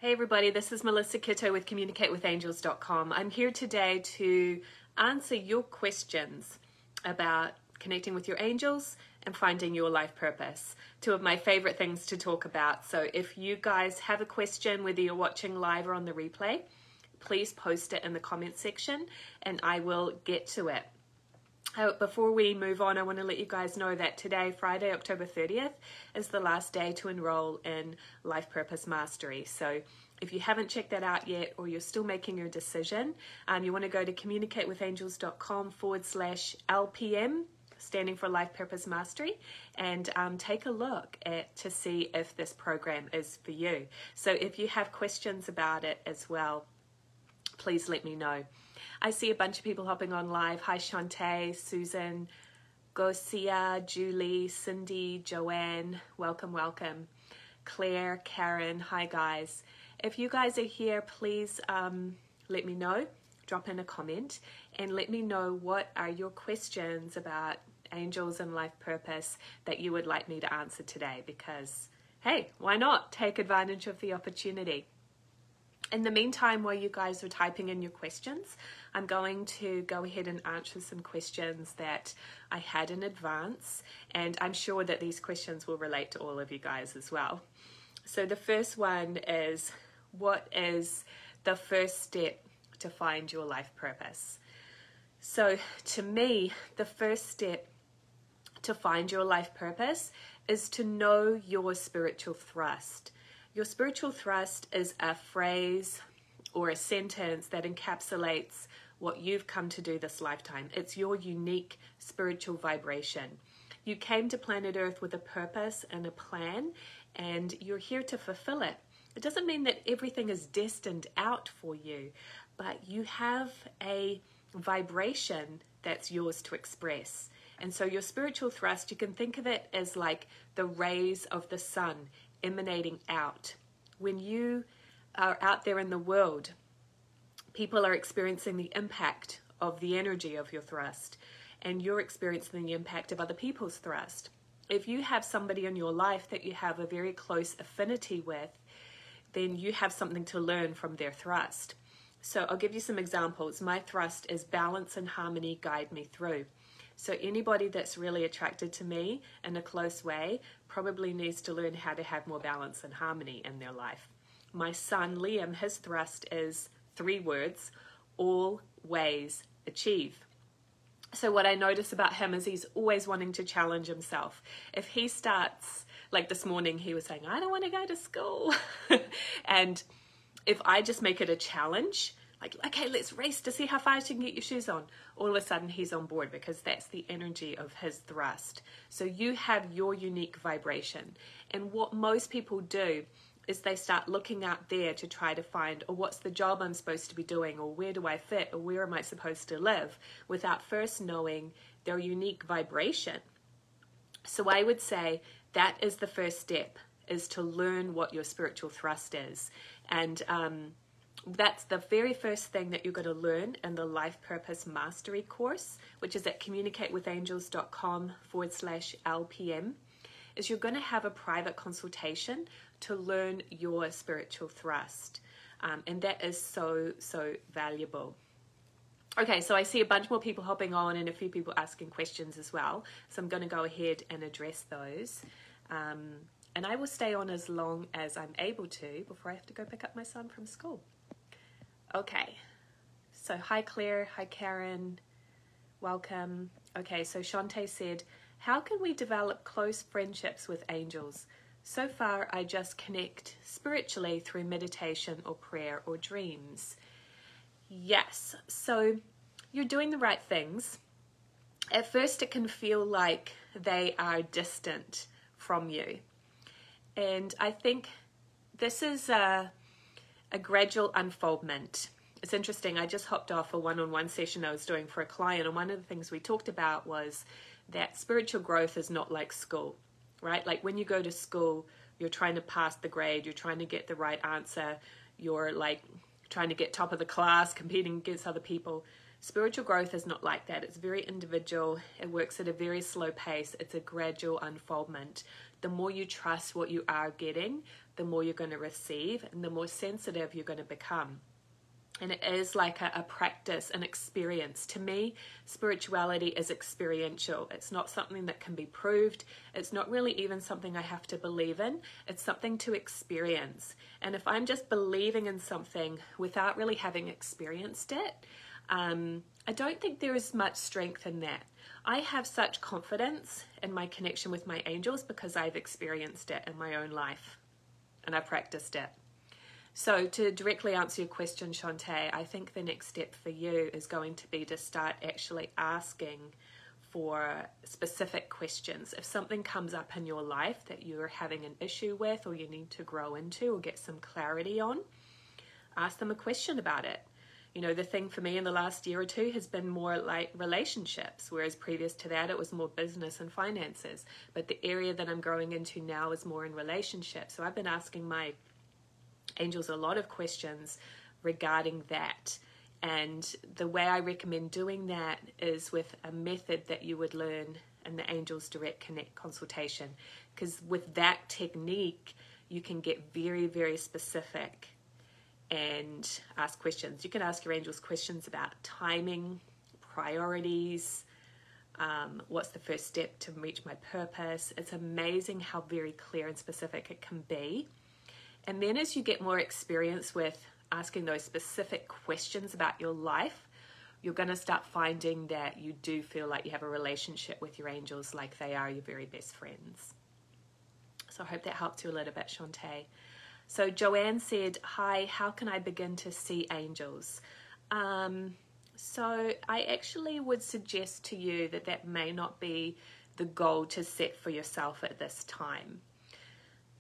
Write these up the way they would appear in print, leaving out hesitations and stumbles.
Hey everybody, this is Melissa Kitto with CommunicateWithAngels.com. I'm here today to answer your questions about connecting with your angels and finding your life purpose. Two of my favorite things to talk about. So if you guys have a question, whether you're watching live or on the replay, please post it in the comments section and I will get to it. Before we move on, I want to let you guys know that today, Friday, October 30th, is the last day to enroll in Life Purpose Mastery. So if you haven't checked that out yet, or you're still making your decision, you want to go to communicatewithangels.com/LPM, standing for Life Purpose Mastery, and take a look to see if this program is for you. So if you have questions about it as well, please let me know. I see a bunch of people hopping on live. Hi Shantae, Susan, Gosia, Julie, Cindy, Joanne, welcome, welcome. Claire, Karen, hi guys. If you guys are here, please let me know. Drop in a comment and let me know what are your questions about angels and life purpose that you would like me to answer today, because hey, why not take advantage of the opportunity? In the meantime, while you guys are typing in your questions, I'm going to go ahead and answer some questions that I had in advance, and I'm sure that these questions will relate to all of you guys as well. So the first one is, what is the first step to find your life purpose? So to me, the first step to find your life purpose is to know your spiritual thrust. Your spiritual thrust is a phrase or a sentence that encapsulates what you've come to do this lifetime. It's your unique spiritual vibration. You came to planet Earth with a purpose and a plan, and you're here to fulfill it. It doesn't mean that everything is destined out for you, but you have a vibration that's yours to express. And so your spiritual thrust, you can think of it as like the rays of the sun emanating out. When you are out there in the world, people are experiencing the impact of the energy of your thrust, and you're experiencing the impact of other people's thrust. If you have somebody in your life that you have a very close affinity with, then you have something to learn from their thrust. So I'll give you some examples. My thrust is balance and harmony, guide me through. So anybody that's really attracted to me in a close way probably needs to learn how to have more balance and harmony in their life. My son Liam, his thrust is 3 words: always achieve. So what I notice about him is he's always wanting to challenge himself. If he starts, like this morning he was saying, I don't want to go to school. And if I just make it a challenge, like, okay, let's race to see how fast you can get your shoes on, all of a sudden he's on board, because that's the energy of his thrust. So you have your unique vibration. And what most people do is they start looking out there to try to find, or what's the job I'm supposed to be doing, or where do I fit, or where am I supposed to live, without first knowing their unique vibration. So I would say that is the first step, is to learn what your spiritual thrust is. And that's the very first thing that you're going to learn in the Life Purpose Mastery course, which is at communicatewithangels.com/LPM, is you're going to have a private consultation to learn your spiritual thrust. And that is so, so valuable. Okay, so I see a bunch more people hopping on and a few people asking questions as well. So I'm going to go ahead and address those. And I will stay on as long as I'm able to before I have to go pick up my son from school. Okay, so hi Claire, hi Karen, welcome. Okay, so Shantae said, how can we develop close friendships with angels? So far, I just connect spiritually through meditation or prayer or dreams. Yes, so you're doing the right things. At first, it can feel like they are distant from you. And I think this is a gradual unfoldment. It's interesting, I just hopped off a one-on-one session I was doing for a client, and one of the things we talked about was that spiritual growth is not like school, right? Like when you go to school, you're trying to pass the grade, you're trying to get the right answer, you're like trying to get top of the class, competing against other people. Spiritual growth is not like that. It's very individual. It works at a very slow pace. It's a gradual unfoldment. The more you trust what you are getting, the more you're going to receive and the more sensitive you're going to become. And it is like a practice, an experience. To me, spirituality is experiential. It's not something that can be proved. It's not really even something I have to believe in. It's something to experience. And if I'm just believing in something without really having experienced it, I don't think there is much strength in that. I have such confidence in my connection with my angels because I've experienced it in my own life and I've practiced it. So to directly answer your question, Shantae, I think the next step for you is going to be to start actually asking for specific questions. If something comes up in your life that you're having an issue with or you need to grow into or get some clarity on, ask them a question about it. You know, the thing for me in the last year or two has been more like relationships, whereas previous to that it was more business and finances. But the area that I'm growing into now is more in relationships. So I've been asking my angels a lot of questions regarding that. And the way I recommend doing that is with a method that you would learn in the Angels Direct Connect consultation. Because with that technique, you can get very, very specific and ask questions. You can ask your angels questions about timing, priorities, what's the first step to reach my purpose. It's amazing how very clear and specific it can be. And then as you get more experience with asking those specific questions about your life, you're going to start finding that you do feel like you have a relationship with your angels like they are your very best friends. So I hope that helped you a little bit, Shantae. So Joanne said, hi, how can I begin to see angels? So I actually would suggest to you that that may not be the goal to set for yourself at this time.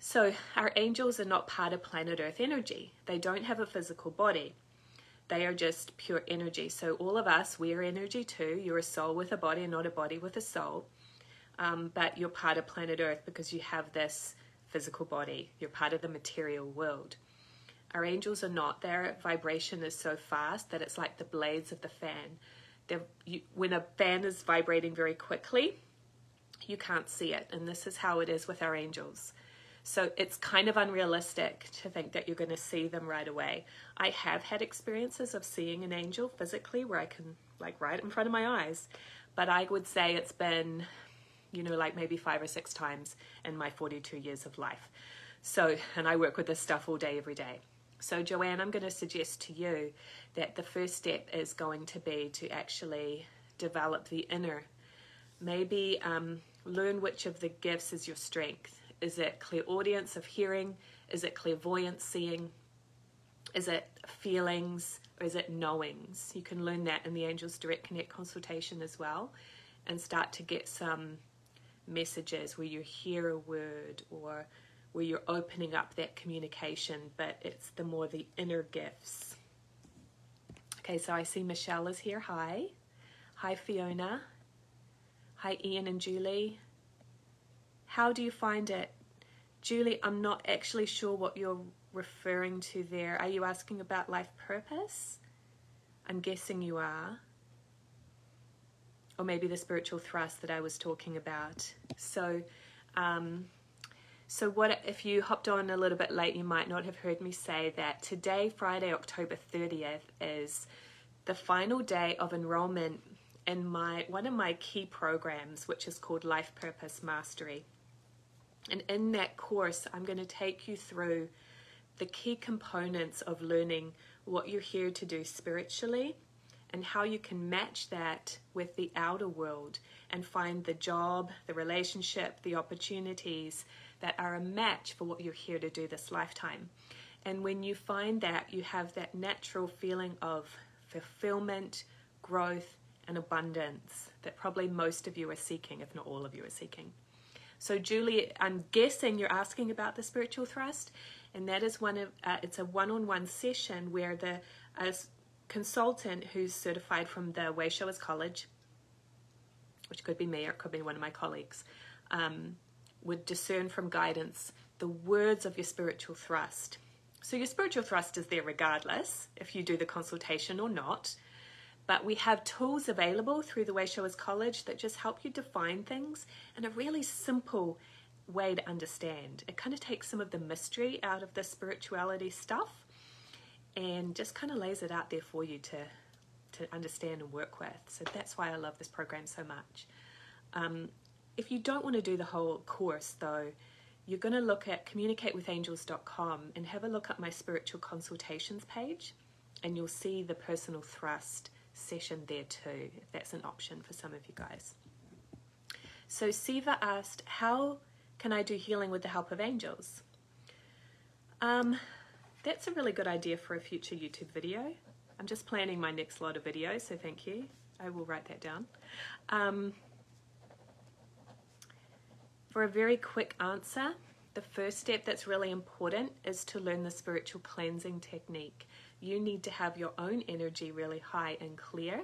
So our angels are not part of planet Earth energy. They don't have a physical body. They are just pure energy. So all of us, we're energy too. You're a soul with a body and not a body with a soul. But you're part of planet Earth because you have this physical body. You're part of the material world. Our angels are not. Their vibration is so fast that it's like the blades of the fan. When a fan is vibrating very quickly, you can't see it. And this is how it is with our angels. So it's kind of unrealistic to think that you're going to see them right away. I have had experiences of seeing an angel physically where I can, like, right in front of my eyes. But I would say it's been, you know, like maybe 5 or 6 times in my 42 years of life. So, and I work with this stuff all day, every day. So Joanne, I'm going to suggest to you that the first step is going to be to actually develop the inner. Maybe learn which of the gifts is your strength. Is it clairaudience of hearing? Is it clairvoyance seeing? Is it feelings? Or is it knowings? You can learn that in the Angels Direct Connect consultation as well and start to get some messages where you hear a word or where you're opening up that communication, but it's the inner gifts. Okay, so I see Michelle is here. Hi. Hi, Fiona. Hi, Ian and Julie. How do you find it? Julie, I'm not actually sure what you're referring to there. Are you asking about life purpose? I'm guessing you are. Or maybe the spiritual thrust that I was talking about. So what if you hopped on a little bit late, you might not have heard me say that today, Friday, October 30th, is the final day of enrollment in one of my key programs, which is called Life Purpose Mastery. And in that course, I'm going to take you through the key components of learning what you're here to do spiritually and how you can match that with the outer world and find the job, the relationship, the opportunities that are a match for what you're here to do this lifetime. And when you find that, you have that natural feeling of fulfillment, growth, and abundance that probably most of you are seeking, if not all of you are seeking. So Julie, I'm guessing you're asking about the spiritual thrust, and that is it's a one-on-one session where a consultant who's certified from the Way Showers College, which could be me or it could be one of my colleagues, would discern from guidance the words of your spiritual thrust. So your spiritual thrust is there regardless if you do the consultation or not. But we have tools available through the Way Showers College that just help you define things in a really simple, way to understand. It kind of takes some of the mystery out of the spirituality stuff and just kind of lays it out there for you to understand and work with. So that's why I love this program so much. If you don't want to do the whole course though, you're going to look at communicatewithangels.com and have a look at my spiritual consultations page, and you'll see the personal thrust session there too, if that's an option for some of you guys. So Siva asked, how can I do healing with the help of angels? That's a really good idea for a future YouTube video. I'm just planning my next lot of videos, so thank you. I will write that down. For a very quick answer, the first step that's really important is to learn the spiritual cleansing technique. You need to have your own energy really high and clear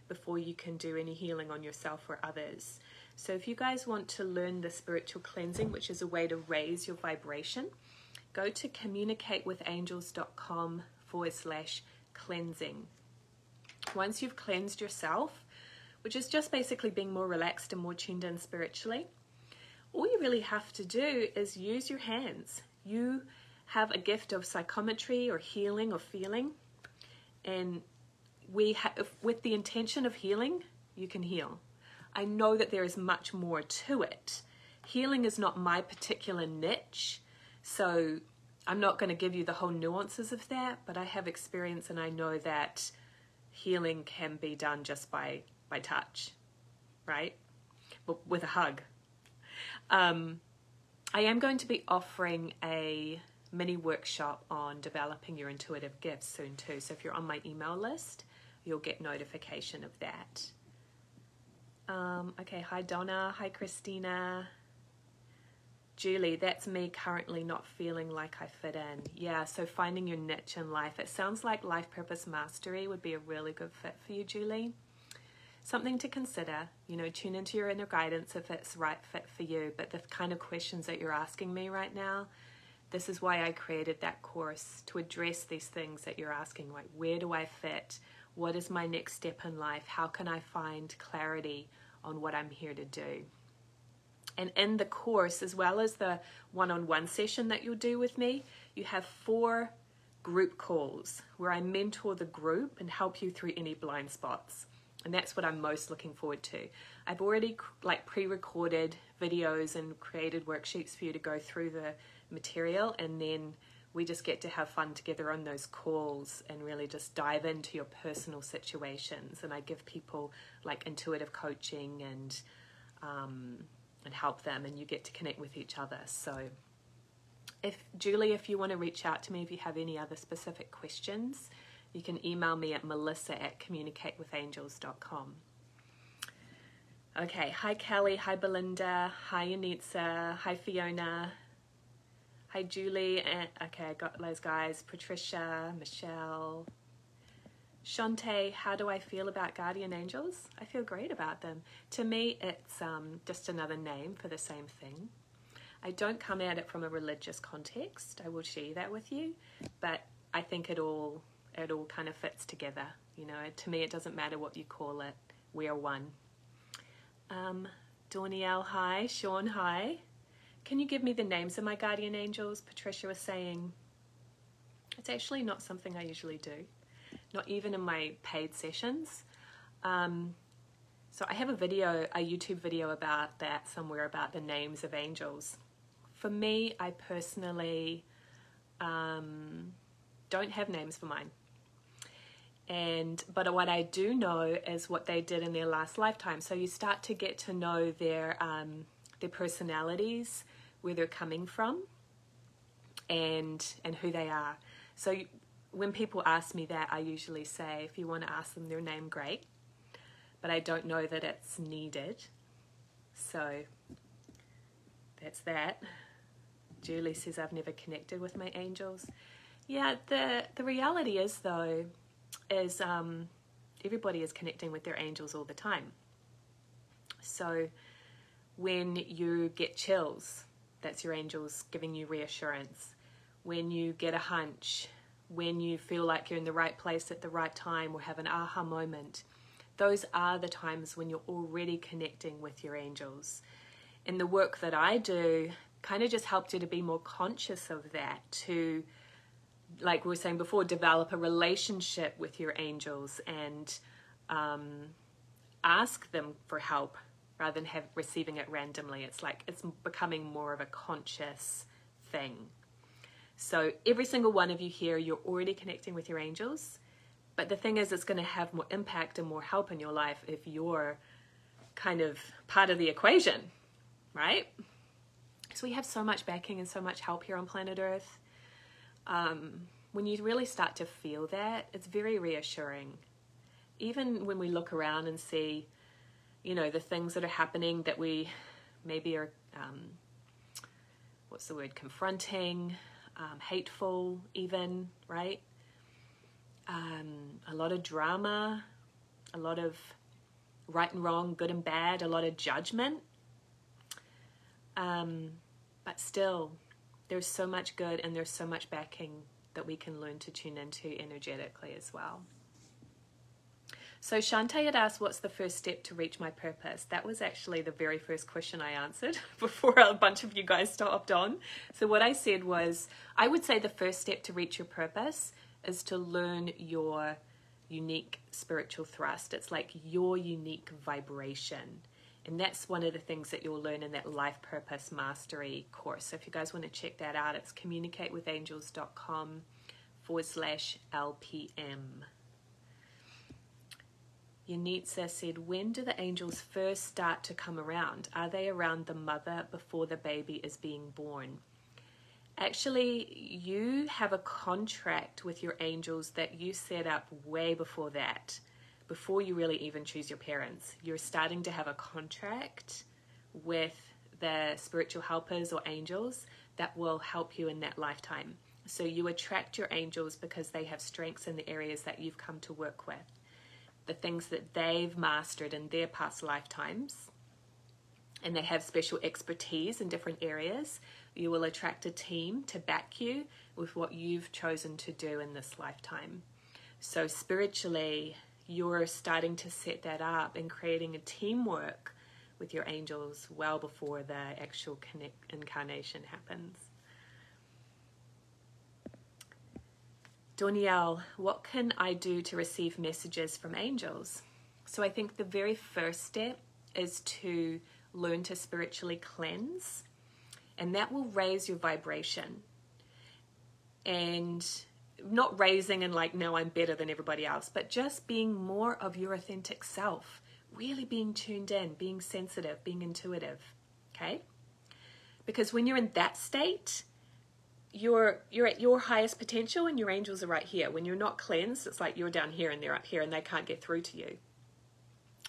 before you can do any healing on yourself or others. So if you guys want to learn the spiritual cleansing, which is a way to raise your vibration, go to communicatewithangels.com/cleansing. Once you've cleansed yourself, which is just basically being more relaxed and more tuned in spiritually, all you really have to do is use your hands. You have a gift of psychometry or healing or feeling, and with the intention of healing, you can heal. I know that there is much more to it. Healing is not my particular niche, so I'm not going to give you the whole nuances of that, but I have experience and I know that healing can be done just by touch, right? But with a hug. I am going to be offering a mini workshop on developing your intuitive gifts soon too. So if you're on my email list, you'll get notification of that. Okay, hi Donna, hi Christina. Julie, that's me currently not feeling like I fit in. Yeah, so finding your niche in life. It sounds like Life Purpose Mastery would be a really good fit for you, Julie. Something to consider, you know, tune into your inner guidance if it's the right fit for you. But the kind of questions that you're asking me right now, this is why I created that course, to address these things that you're asking, like where do I fit? What is my next step in life? How can I find clarity on what I'm here to do? And in the course, as well as the one-on-one session that you'll do with me, you have 4 group calls where I mentor the group and help you through any blind spots. And that's what I'm most looking forward to. I've already pre-recorded videos and created worksheets for you to go through the material, and then we just get to have fun together on those calls and really just dive into your personal situations. And I give people like intuitive coaching and help them, and you get to connect with each other. So Julie, if you want to reach out to me if you have any other specific questions, you can email me at melissa@communicatewithangels.com. Okay, hi Kelly, hi Belinda, hi Anitza, hi Fiona, hi Julie, and okay, I got those guys, Patricia, Michelle, Shantae. How do I feel about guardian angels? I feel great about them. To me, it's just another name for the same thing. I don't come at it from a religious context, I will share that with you, but I think it all kind of fits together. You know, to me it doesn't matter what you call it, we are one. Dornielle, hi. Sean, hi. Can you give me the names of my guardian angels? Patricia was saying it's actually not something I usually do, not even in my paid sessions. So I have a YouTube video about that somewhere, about the names of angels. For me, I personally don't have names for mine. But what I do know is what they did in their last lifetime. So you start to get to know their personalities, where they're coming from, and who they are. So when people ask me that, I usually say, if you want to ask them their name, great. But I don't know that it's needed. So that's that. Julie says, I've never connected with my angels. Yeah, the reality is, though, is everybody is connecting with their angels all the time. So when you get chills, that's your angels giving you reassurance. When you get a hunch, when you feel like you're in the right place at the right time or have an aha moment, those are the times when you're already connecting with your angels. And the work that I do kind of just helped you to be more conscious of that, to, like we were saying before, develop a relationship with your angels and ask them for help rather than receiving it randomly. It's like it's becoming more of a conscious thing. So every single one of you here, you're already connecting with your angels. But the thing is, it's going to have more impact and more help in your life if you're kind of part of the equation, right? So we have so much backing and so much help here on planet Earth. When you really start to feel that, it's very reassuring. Even when we look around and see, you know, the things that are happening that we maybe are, confronting, hateful even, right? A lot of drama, a lot of right and wrong, good and bad, a lot of judgment. But still, there's so much good and there's so much backing that we can learn to tune into energetically as well. So Shantae had asked, what's the first step to reach my purpose? That was actually the very first question I answered before a bunch of you guys stopped on. So what I said was, I would say the first step to reach your purpose is to learn your unique spiritual thrust. It's like your unique vibration. And that's one of the things that you'll learn in that Life Purpose Mastery course. So if you guys want to check that out, it's communicatewithangels.com/LPM. Yanitza said, when do the angels first start to come around? Are they around the mother before the baby is being born? Actually, you have a contract with your angels that you set up way before that, before you really even choose your parents. You're starting to have a contract with the spiritual helpers or angels that will help you in that lifetime. So you attract your angels because they have strengths in the areas that you've come to work with, the things that they've mastered in their past lifetimes, and they have special expertise in different areas. You will attract a team to back you with what you've chosen to do in this lifetime. So spiritually, you're starting to set that up and creating a teamwork with your angels well before the actual incarnation happens. Donielle, what can I do to receive messages from angels? So I think the very first step is to learn to spiritually cleanse, and that will raise your vibration. And not raising and like, no, I'm better than everybody else, but just being more of your authentic self, really being tuned in, being sensitive, being intuitive, okay? Because when you're in that state, you're at your highest potential and your angels are right here. When you're not cleansed, it's like you're down here and they're up here and they can't get through to you.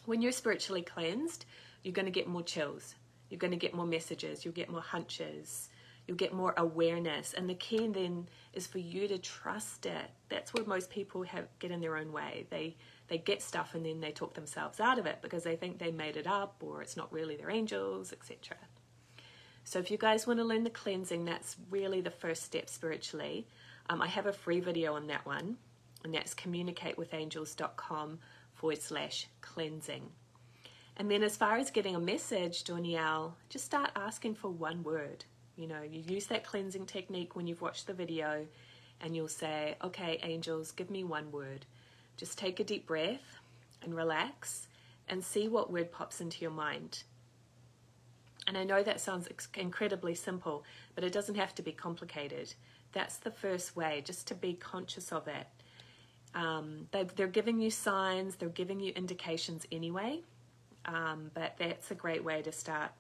When you're spiritually cleansed, you're going to get more chills. You're going to get more messages. You'll get more hunches. You'll get more awareness. And the key then is for you to trust it. That's where most people get in their own way. They get stuff and then they talk themselves out of it because they think they made it up or it's not really their angels, etc. So if you guys want to learn the cleansing, that's really the first step spiritually. I have a free video on that one, and that's communicatewithangels.com/cleansing. And then as far as getting a message, Donielle, just start asking for one word. You know, you use that cleansing technique when you've watched the video and you'll say, okay, angels, give me one word. Just take a deep breath and relax and see what word pops into your mind. And I know that sounds incredibly simple, but it doesn't have to be complicated. That's the first way, just to be conscious of it. They're giving you signs, they're giving you indications anyway, but that's a great way to start,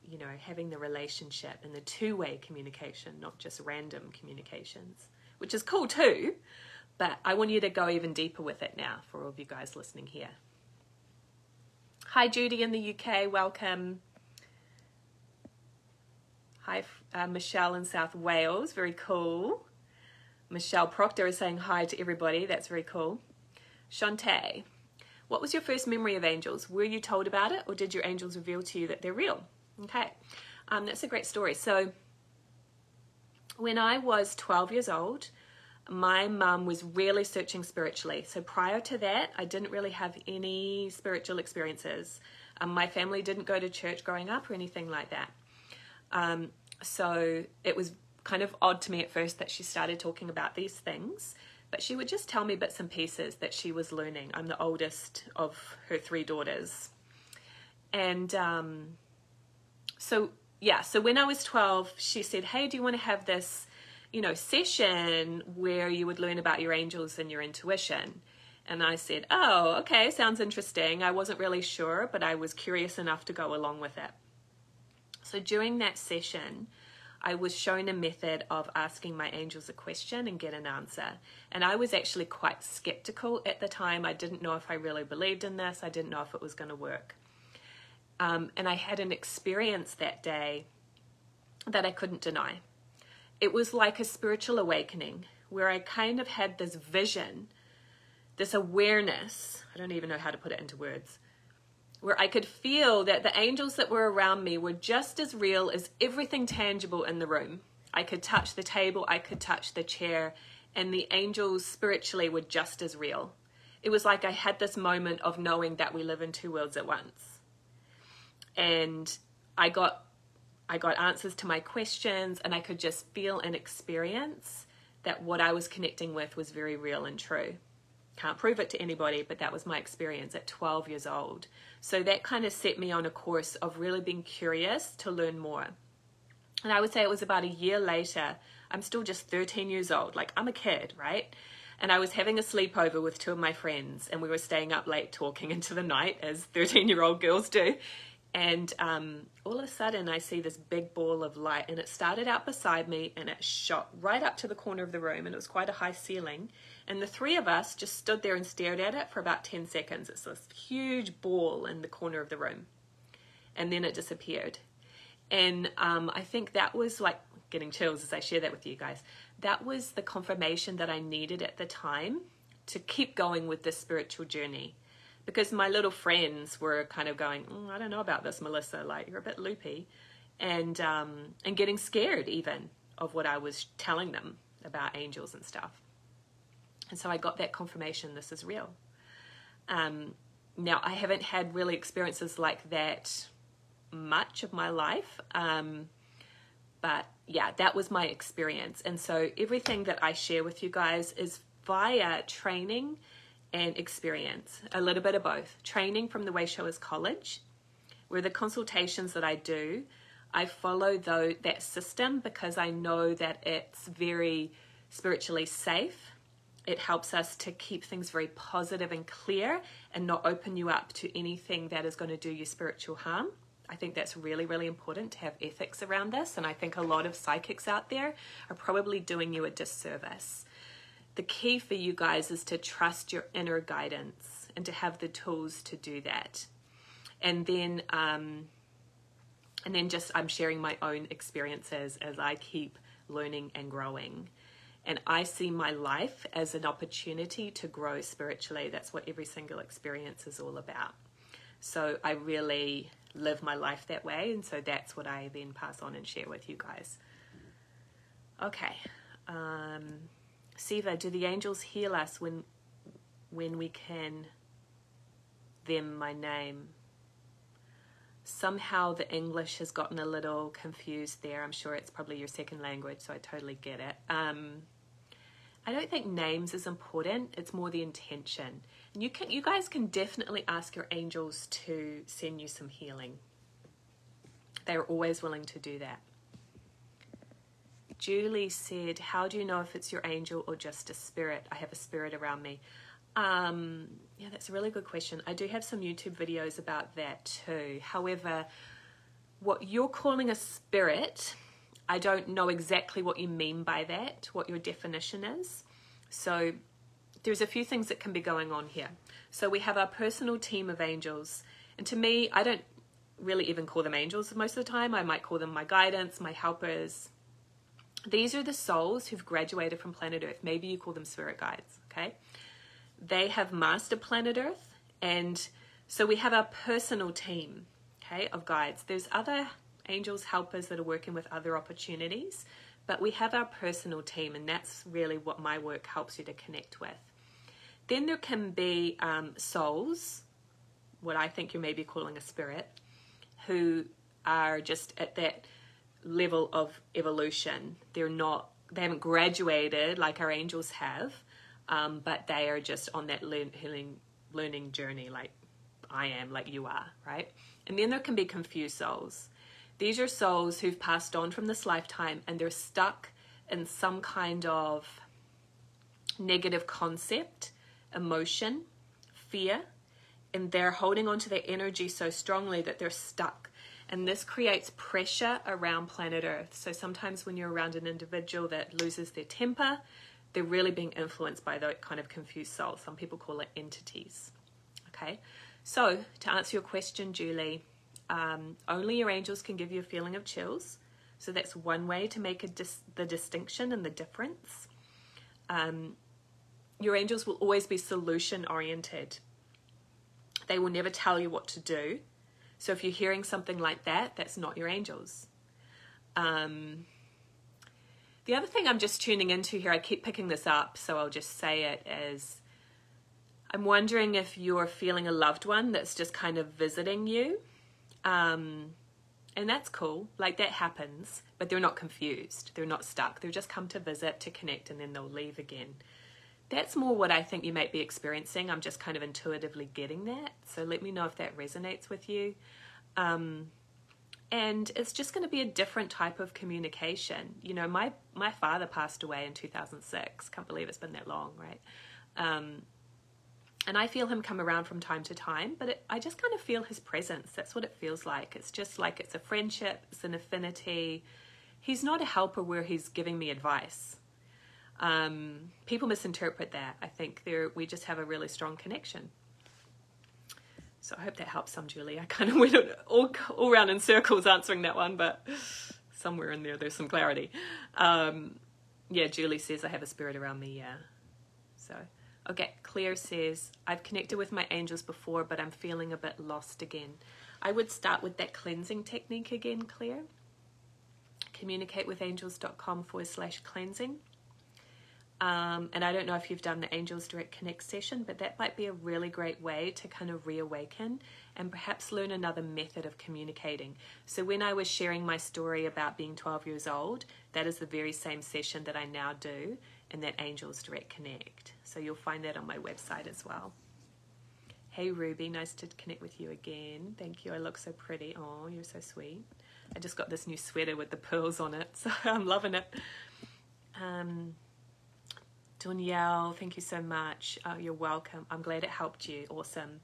you know, having the relationship and the two-way communication, not just random communications, which is cool too, but I want you to go even deeper with it now for all of you guys listening here. Hi Judy in the UK, welcome. Hi, Michelle in South Wales, very cool. Michelle Proctor is saying hi to everybody, that's very cool. Shantae, what was your first memory of angels? Were you told about it or did your angels reveal to you that they're real? Okay, that's a great story. So when I was 12 years old, my mum was really searching spiritually. So prior to that, I didn't really have any spiritual experiences. My family didn't go to church growing up or anything like that. So it was kind of odd to me at first that she started talking about these things, but she would just tell me bits and pieces that she was learning. I'm the oldest of her 3 daughters. And so when I was 12, she said, hey, do you want to have this, session where you would learn about your angels and your intuition? And I said, oh, okay, sounds interesting. I wasn't really sure, but I was curious enough to go along with it. So during that session, I was shown a method of asking my angels a question and get an answer. And I was actually quite skeptical at the time. I didn't know if I really believed in this. I didn't know if it was going to work. And I had an experience that day that I couldn't deny. It was like a spiritual awakening where I kind of had this vision, this awareness, I don't even know how to put it into words, where I could feel that the angels that were around me were just as real as everything tangible in the room. I could touch the table, I could touch the chair, and the angels spiritually were just as real. It was like I had this moment of knowing that we live in 2 worlds at once. And I got answers to my questions, and I could just feel and experience that what I was connecting with was very real and true. Can't prove it to anybody, but that was my experience at 12 years old. So that kind of set me on a course of really being curious to learn more. And I would say it was about a year later. I'm still just 13 years old. Like, I'm a kid, right? And I was having a sleepover with 2 of my friends, and we were staying up late talking into the night, as 13-year-old girls do. And all of a sudden, I see this big ball of light, and it started out beside me, and it shot right up to the corner of the room, and it was quite a high ceiling. And the 3 of us just stood there and stared at it for about 10 seconds. It's this huge ball in the corner of the room. And then it disappeared. And I think that was like getting chills as I share that with you guys. That was the confirmation that I needed at the time to keep going with this spiritual journey. Because my little friends were kind of going, I don't know about this, Melissa, like, you're a bit loopy. And getting scared even of what I was telling them about angels and stuff. And so I got that confirmation, this is real. Now, I haven't had really experiences like that much of my life. But yeah, that was my experience. And so everything that I share with you guys is via training and experience, a little bit of both. Training from the Way Showers College, where the consultations that I do, I follow that system because I know that it's very spiritually safe. It helps us to keep things very positive and clear and not open you up to anything that is going to do you spiritual harm. I think that's really, really important to have ethics around this. And I think a lot of psychics out there are probably doing you a disservice. The key for you guys is to trust your inner guidance and to have the tools to do that. And then just I'm sharing my own experiences as I keep learning and growing. And I see my life as an opportunity to grow spiritually. That's what every single experience is all about. So I really live my life that way. And so that's what I then pass on and share with you guys. Okay. Siva, do the angels heal us when we can them my name? Somehow the English has gotten a little confused there. I'm sure it's probably your second language, so I totally get it. I don't think names is important. It's more the intention. And you guys can definitely ask your angels to send you some healing. They're always willing to do that. Julie said, how do you know if it's your angel or just a spirit? I have a spirit around me. Yeah, that's a really good question. I do have some YouTube videos about that too. However, what you're calling a spirit, I don't know exactly what you mean by that, what your definition is. So there's a few things that can be going on here. So we have our personal team of angels. And to me, I don't really even call them angels most of the time. I might call them my guidance, my helpers. These are the souls who've graduated from planet Earth. Maybe you call them spirit guides, okay? They have mastered planet Earth. And so we have our personal team, okay, of guides. There's other angels, helpers that are working with other opportunities, but we have our personal team, and that's really what my work helps you to connect with. Then there can be souls what I think you may be calling a spirit, who are just at that level of evolution. They haven't graduated like our angels have, but they are just on that learning journey, like I am, like you are, right? And then there can be confused souls. These are souls who've passed on from this lifetime, and they're stuck in some kind of negative concept, emotion, fear, and they're holding on to their energy so strongly that they're stuck. And this creates pressure around planet Earth. So sometimes when you're around an individual that loses their temper, they're really being influenced by that kind of confused soul. Some people call it entities. Okay, so to answer your question, Julie, only your angels can give you a feeling of chills. So that's one way to make the distinction and the difference. Your angels will always be solution oriented. They will never tell you what to do. So if you're hearing something like that, that's not your angels. The other thing I'm just tuning into here, I keep picking this up, so I'll just say it as, I'm wondering if you're feeling a loved one that's just kind of visiting you. And that's cool, like that happens, but they're not confused. They're not stuck. They're just come to visit, to connect, and then they'll leave again. That's more what I think you might be experiencing. I'm just kind of intuitively getting that. So let me know if that resonates with you. And it's just going to be a different type of communication. You know, my father passed away in 2006. Can't believe it's been that long, right? And I feel him come around from time to time, but I just kind of feel his presence. That's what it feels like. It's just like it's a friendship. It's an affinity. He's not a helper where he's giving me advice. People misinterpret that. I think we just have a really strong connection. So I hope that helps some, Julie. I kind of went all around in circles answering that one, but somewhere in there's some clarity. Yeah, Julie says, I have a spirit around me, yeah. So, okay, Claire says, I've connected with my angels before, but I'm feeling a bit lost again. I would start with that cleansing technique again, Claire. Communicatewithangels.com/cleansing. And I don't know if you've done the Angels Direct Connect session, but that might be a really great way to kind of reawaken and perhaps learn another method of communicating. So when I was sharing my story about being 12 years old, that is the very same session that I now do in that Angels Direct Connect. So you'll find that on my website as well. Hey Ruby, nice to connect with you again. Thank you, I look so pretty. Oh, you're so sweet. I just got this new sweater with the pearls on it, so I'm loving it. Danielle, thank you so much. You're welcome. I'm glad it helped you. Awesome.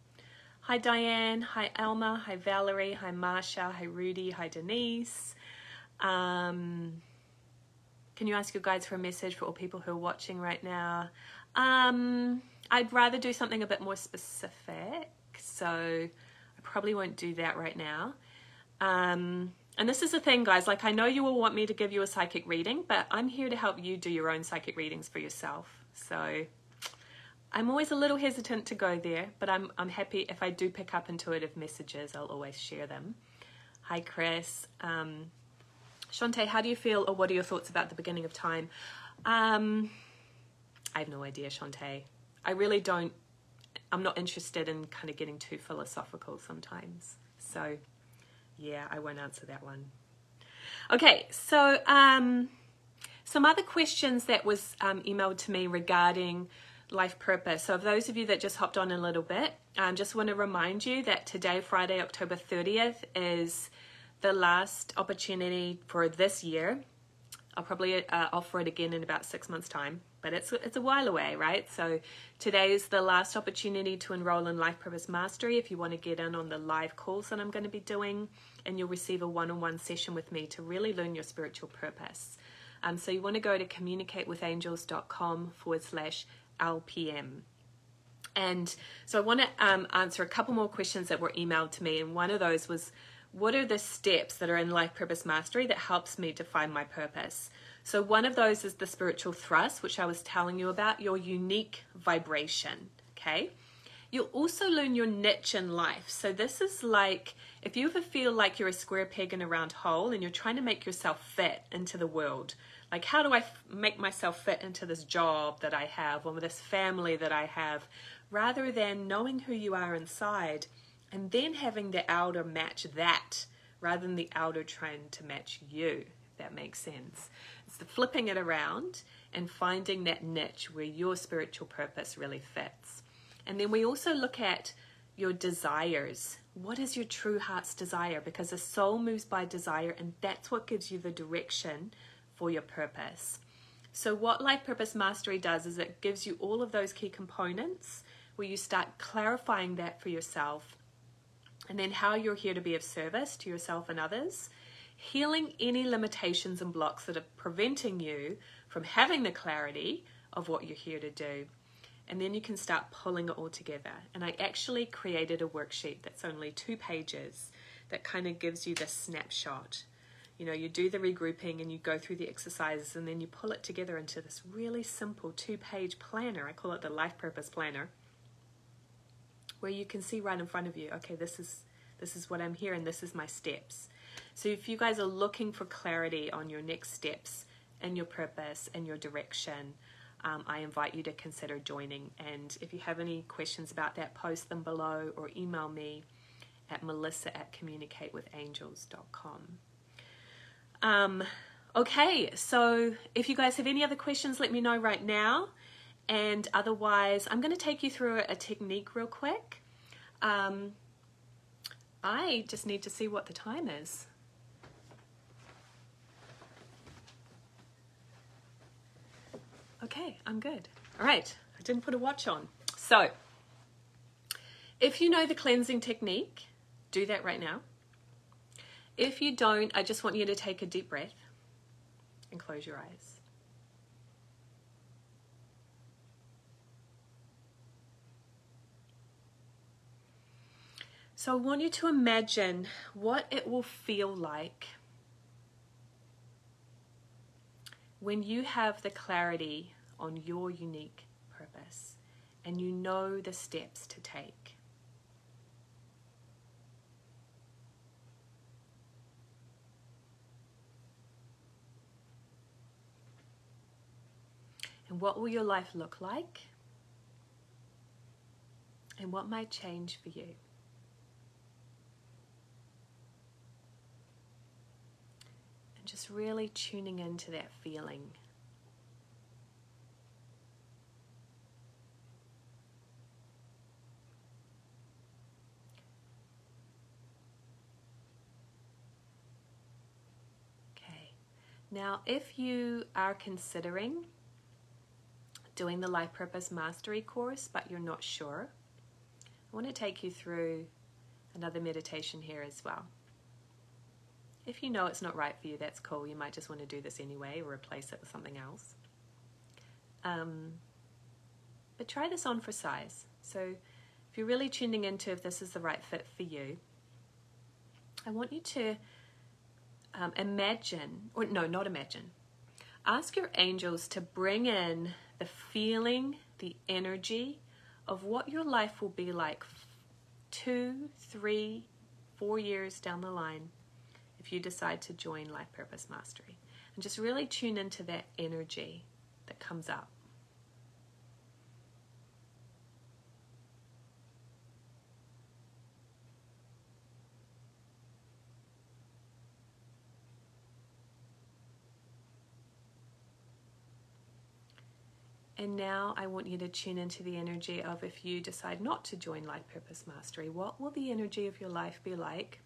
Hi, Diane. Hi, Alma. Hi, Valerie. Hi, Marsha. Hi, Rudy. Hi, Denise. Can you ask your guides for a message for all people who are watching right now? I'd rather do something a bit more specific, so I probably won't do that right now. And this is the thing, guys, like I know you will want me to give you a psychic reading, but I'm here to help you do your own psychic readings for yourself. So I'm always a little hesitant to go there, but I'm happy if I do pick up intuitive messages, I'll always share them. Hi, Chris. Shantae, how do you feel, or what are your thoughts about the beginning of time? I have no idea, Shantae. I really don't, I'm not interested in kind of getting too philosophical sometimes. So yeah, I won't answer that one. Okay, so some other questions that was emailed to me regarding life purpose. So for those of you that just hopped on a little bit, just want to remind you that today, Friday, October 30th, is the last opportunity for this year. I'll probably offer it again in about 6 months' time, but it's a while away, right? So today is the last opportunity to enroll in Life Purpose Mastery if you want to get in on the live calls that I'm going to be doing, and you'll receive a one-on-one session with me to really learn your spiritual purpose. So you want to go to communicatewithangels.com/LPM. And so I want to answer a couple more questions that were emailed to me, and one of those was, what are the steps that are in Life Purpose Mastery that helps me to find my purpose? So one of those is the spiritual thrust, which I was telling you about, your unique vibration, okay? You'll also learn your niche in life. So this is like, if you ever feel like you're a square peg in a round hole and you're trying to make yourself fit into the world, like how do I make myself fit into this job that I have or this family that I have, rather than knowing who you are inside And then having the outer match that rather than the outer trying to match you, if that makes sense. It's the flipping it around and finding that niche where your spiritual purpose really fits. And then we also look at your desires. What is your true heart's desire? Because the soul moves by desire, and that's what gives you the direction for your purpose. So what Life Purpose Mastery does is it gives you all of those key components where you start clarifying that for yourself, and then how you're here to be of service to yourself and others, healing any limitations and blocks that are preventing you from having the clarity of what you're here to do. And then you can start pulling it all together. And I actually created a worksheet that's only 2 pages that kind of gives you this snapshot. You know, you do the regrouping and you go through the exercises, and then you pull it together into this really simple 2-page planner. I call it the Life Purpose Planner, where you can see right in front of you, okay, this is what I'm here, and this is my steps. So if you guys are looking for clarity on your next steps and your purpose and your direction, I invite you to consider joining. And if you have any questions about that, post them below or email me at melissa@communicatewithangels.com. Okay, so if you guys have any other questions, let me know right now. And otherwise, I'm going to take you through a technique real quick. I just need to see what the time is. Okay, I'm good. All right, I didn't put a watch on. So, if you know the cleansing technique, do that right now. If you don't, I just want you to take a deep breath and close your eyes. So I want you to imagine what it will feel like when you have the clarity on your unique purpose and you know the steps to take. And what will your life look like? And what might change for you? And just really tuning into that feeling. Okay. Now, if you are considering doing the Life Purpose Mastery course, but you're not sure, I want to take you through another meditation here as well. If you know it's not right for you, that's cool. You might just want to do this anyway or replace it with something else. But try this on for size. So if you're really tuning into if this is the right fit for you, I want you to imagine, or no, not imagine. Ask your angels to bring in the feeling, the energy of what your life will be like 2, 3, 4 years down the line if you decide to join Life Purpose Mastery. And just really tune into that energy that comes up. And now I want you to tune into the energy of if you decide not to join Life Purpose Mastery, what will the energy of your life be like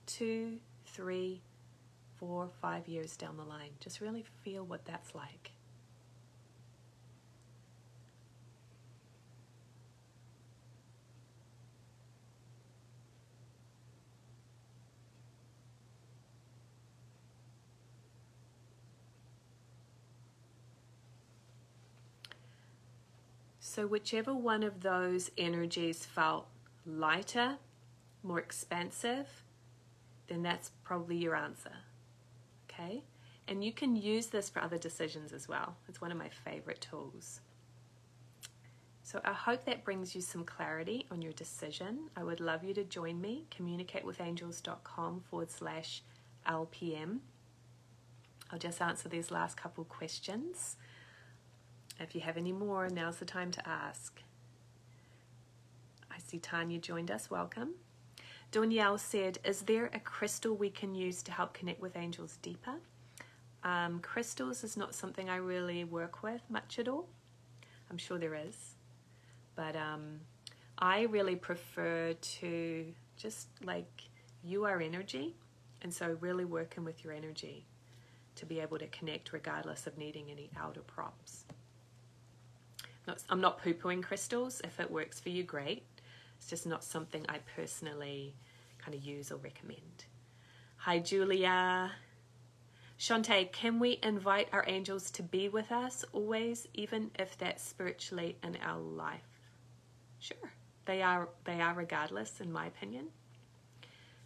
2, 3, 4, 5 years down the line? Just really feel what that's like. So whichever one of those energies felt lighter, more expansive, then that's probably your answer, okay? And you can use this for other decisions as well. It's one of my favorite tools. So I hope that brings you some clarity on your decision. I would love you to join me, communicatewithangels.com/LPM. I'll just answer these last couple questions. If you have any more, now's the time to ask. I see Tanya joined us, welcome. Danielle said, is there a crystal we can use to help connect with angels deeper? Crystals is not something I really work with much at all. I'm sure there is. But I really prefer to just like, you are energy. And so really working with your energy to be able to connect regardless of needing any outer props. I'm not poo-pooing crystals. If it works for you, great. It's just not something I personally kind of use or recommend. Hi, Julia. Shantae, can we invite our angels to be with us always, even if that's spiritually in our life? Sure. They are regardless, in my opinion.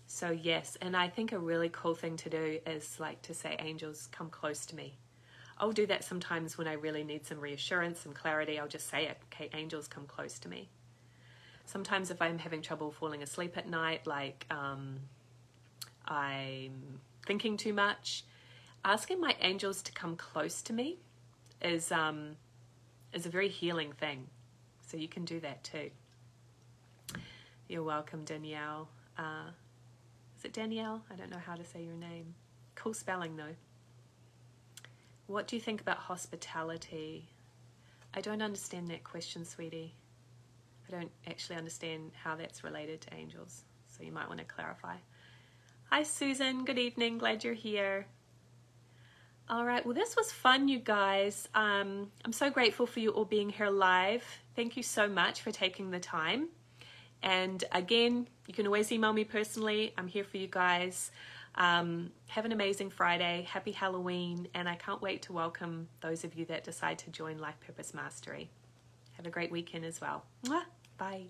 So yes, and I think a really cool thing to do is like to say, angels, come close to me. I'll do that sometimes when I really need some reassurance and clarity. I'll just say it, okay, angels, come close to me. Sometimes if I'm having trouble falling asleep at night, like I'm thinking too much, asking my angels to come close to me is a very healing thing. So you can do that too. You're welcome, Danielle. Is it Danielle? I don't know how to say your name. Cool spelling though. What do you think about hospitality? I don't understand that question, sweetie. I don't actually understand how that's related to angels. So you might want to clarify. Hi, Susan. Good evening. Glad you're here. All right. Well, this was fun, you guys. I'm so grateful for you all being here live. Thank you so much for taking the time. And again, you can always email me personally. I'm here for you guys. Have an amazing Friday. Happy Halloween. And I can't wait to welcome those of you that decide to join Life Purpose Mastery. Have a great weekend as well. Mwah! Bye.